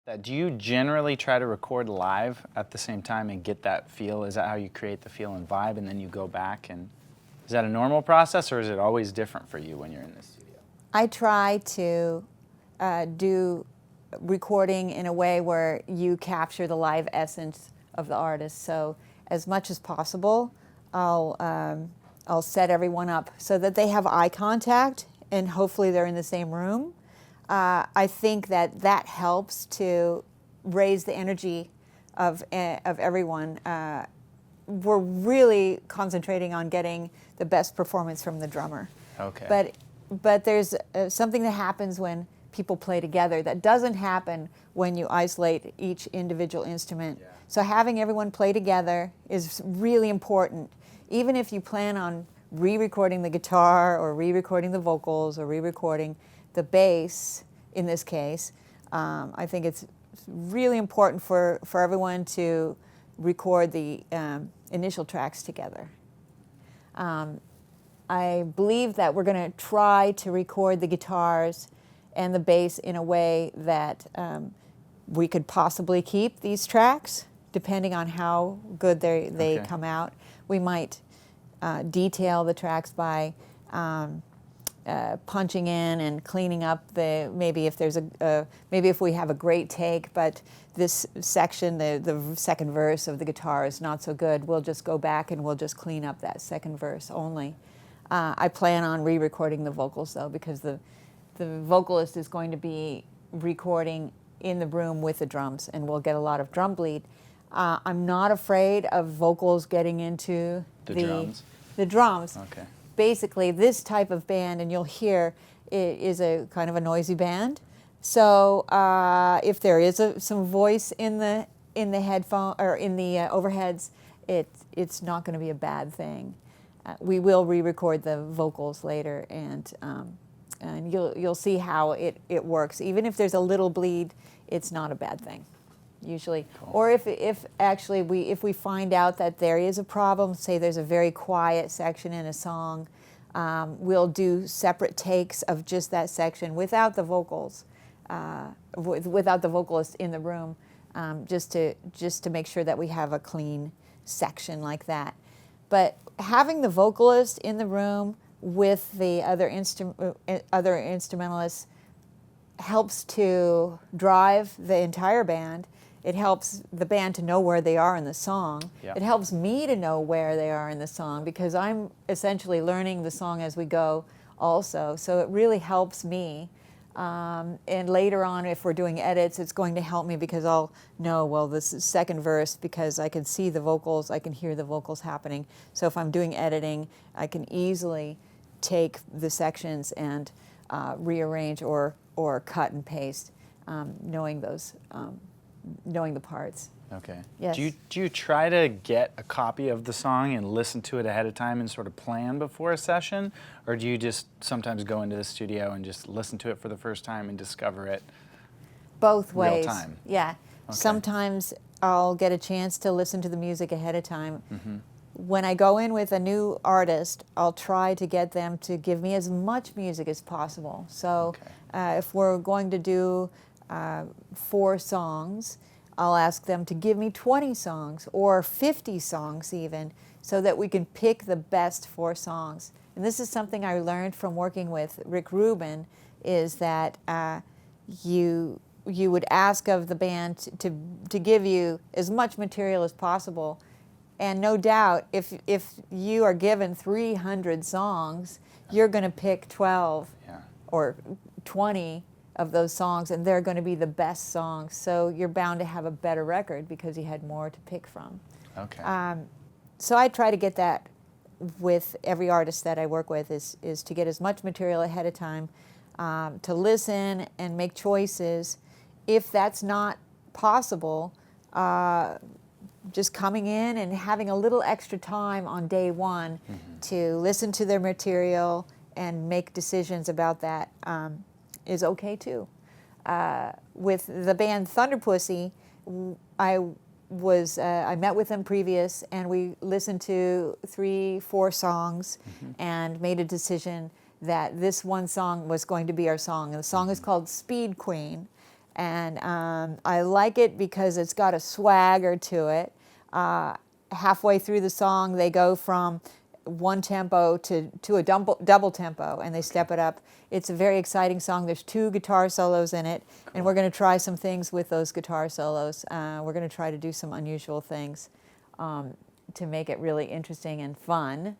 Do you generally try to record live at the same time and get that feel? Is that how you create the feel and vibe, and then you go back? And is that a normal process, or is it always different for you when you're in the studio? I try to do recording in a way where you capture the live essence of the artist. So as much as possible, I'll set everyone up so that they have eye contact, and hopefully they're in the same room. I think that helps to raise the energy of everyone. We're really concentrating on getting the best performance from the drummer. Okay. But there's something that happens when people play together that doesn't happen when you isolate each individual instrument. Yeah. So having everyone play together is really important. Even if you plan on re-recording the guitar or re-recording the vocals or re-recording the bass, in this case, I think it's really important for everyone to record the initial tracks together. I believe that we're going to try to record the guitars and the bass in a way that we could possibly keep these tracks, depending on how good they come out. We might detail the tracks by punching in and cleaning up maybe if we have a great take, but this section, the second verse of the guitar is not so good, we'll just go back and we'll just clean up that second verse only. I plan on re-recording the vocals though, because the vocalist is going to be recording in the room with the drums, and we'll get a lot of drum bleed. I'm not afraid of vocals getting into the drums. Okay. Basically, this type of band, and you'll hear, it is a kind of a noisy band. So if there is some voice in the headphone or in the overheads, it's not going to be a bad thing. We will re-record the vocals later, and you'll see how it works. Even if there's a little bleed, it's not a bad thing, usually. Cool. Or if actually if we find out that there is a problem, say there's a very quiet section in a song, we'll do separate takes of just that section without the vocals, without the vocalist in the room, just to make sure that we have a clean section like that. But having the vocalist in the room with the other instrumentalists helps to drive the entire band. It helps the band to know where they are in the song. Yeah. It helps me to know where they are in the song, because I'm essentially learning the song as we go also. So it really helps me. And later on, if we're doing edits, it's going to help me, because I'll know, well, this is second verse, because I can see the vocals, I can hear the vocals happening. So if I'm doing editing, I can easily take the sections and rearrange or cut and paste, knowing the parts. Okay. Yes. Do you try to get a copy of the song and listen to it ahead of time and sort of plan before a session? Or do you just sometimes go into the studio and just listen to it for the first time and discover it Both ways. real time? Yeah. Okay. Sometimes I'll get a chance to listen to the music ahead of time. Mm-hmm. When I go in with a new artist, I'll try to get them to give me as much music as possible. So if we're going to do 4 songs, I'll ask them to give me 20 songs or 50 songs even, so that we can pick the best 4 songs. And this is something I learned from working with Rick Rubin, is that you would ask of the band to give you as much material as possible. And no doubt, if you are given 300 songs, you're going to pick 12 or 20 of those songs, and they're going to be the best songs. So you're bound to have a better record because you had more to pick from. Okay. So I try to get that with every artist that I work with, is to get as much material ahead of time, to listen and make choices. If that's not possible, just coming in and having a little extra time on day one to listen to their material and make decisions about that is okay too. With the band Thunderpussy, I met with them previous, and we listened to 3-4 songs and made a decision that this one song was going to be our song. And the song is called Speed Queen. And I like it because it's got a swagger to it. Halfway through the song, they go from one tempo to a double tempo, and they step it up. It's a very exciting song. There's 2 guitar solos in it, and we're going to try some things with those guitar solos. We're going to try to do some unusual things to make it really interesting and fun.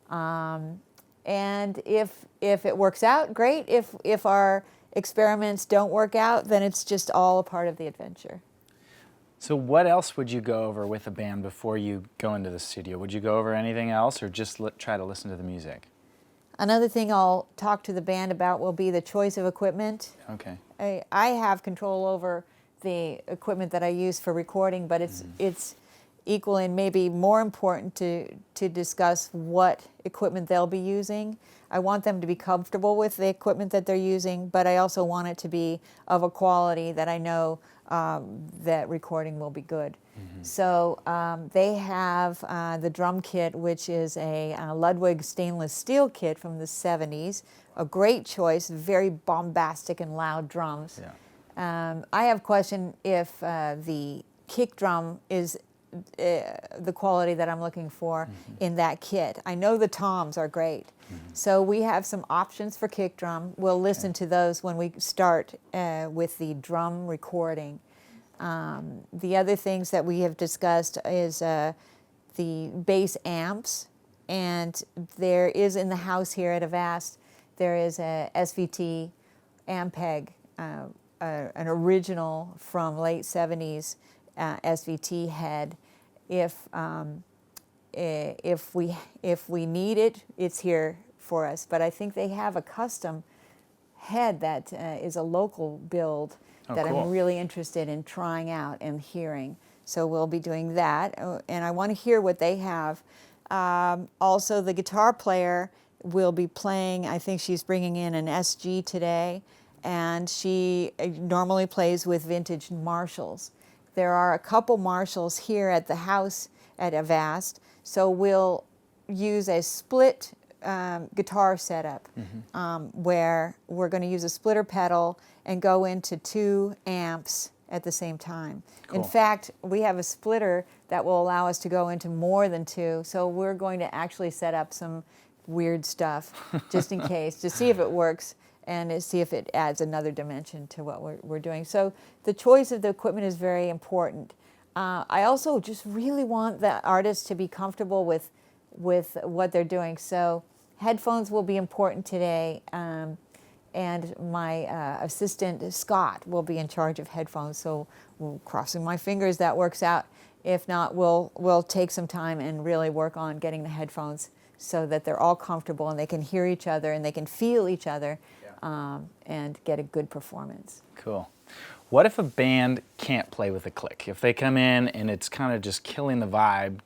And if it works out, great. If our experiments don't work out, then it's just all a part of the adventure. So what else would you go over with a band before you go into the studio? Would you go over anything else, or just try to listen to the music? Another thing I'll talk to the band about will be the choice of equipment. Okay. I have control over the equipment that I use for recording, but it's equally and maybe more important to discuss what equipment they'll be using. I want them to be comfortable with the equipment that they're using, but I also want it to be of a quality that I know that recording will be good. So they have the drum kit, which is a Ludwig stainless steel kit from the 70s. A great choice, very bombastic and loud drums. Yeah. I have a question if the kick drum is the quality that I'm looking for in that kit. I know the toms are great. So we have some options for kick drum. We'll listen to those when we start with the drum recording. The other things that we have discussed is the bass amps, and there is in the house here at Avast, there is a SVT Ampeg, an original from late 70s SVT head. If we need it, it's here for us. But I think they have a custom head that is a local build that cool. I'm really interested in trying out and hearing. So we'll be doing that, and I want to hear what they have. Also, the guitar player will be playing, I think she's bringing in an SG today, and she normally plays with vintage Marshalls. There are a couple Marshalls here at the house at Avast, so we'll use a split guitar setup where we're going to use a splitter pedal and go into 2 amps at the same time. Cool. In fact, we have a splitter that will allow us to go into more than 2, so we're going to actually set up some weird stuff just in case to see if it works and to see if it adds another dimension to what we're doing. So the choice of the equipment is very important. I also just really want the artists to be comfortable with what they're doing. So headphones will be important today, and my assistant Scott will be in charge of headphones. So we're crossing my fingers that works out. If not, we'll take some time and really work on getting the headphones so that they're all comfortable and they can hear each other and they can feel each other, and get a good performance. Cool. What if a band can't play with a click? If they come in and it's kind of just killing the vibe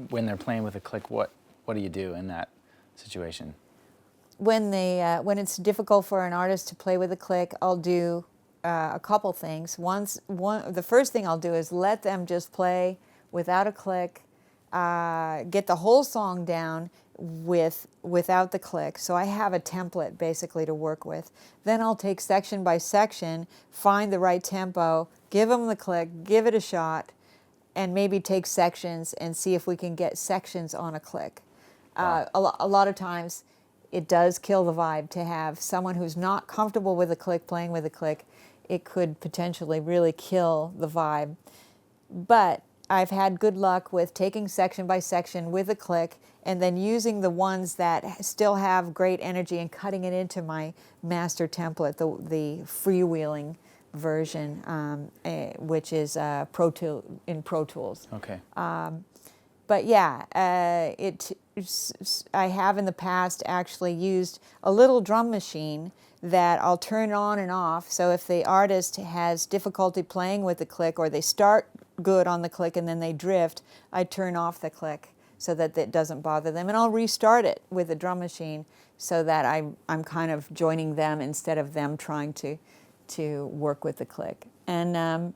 when they're playing with a click, what do you do in that situation? When it's difficult for an artist to play with a click, I'll do a couple things. The first thing I'll do is let them just play without a click, get the whole song down without the click. So I have a template basically to work with. Then I'll take section by section, find the right tempo, give them the click, give it a shot, and maybe take sections and see if we can get sections on a click. Wow. A lot of times it does kill the vibe to have someone who's not comfortable with a click playing with a click. It could potentially really kill the vibe. But I've had good luck with taking section by section with a click and then using the ones that still have great energy and cutting it into my master template, the freewheeling version, which is in Pro Tools. Okay. But yeah, I have in the past actually used a little drum machine that I'll turn on and off. So if the artist has difficulty playing with the click, or they start good on the click and then they drift, I turn off the click so that it doesn't bother them. And I'll restart it with a drum machine so that I'm kind of joining them instead of them trying to work with the click. And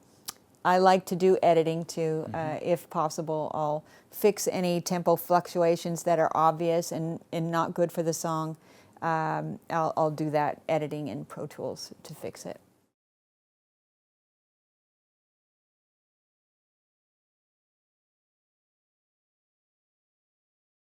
I like to do editing too. If possible, I'll fix any tempo fluctuations that are obvious and not good for the song. I'll do that editing in Pro Tools to fix it.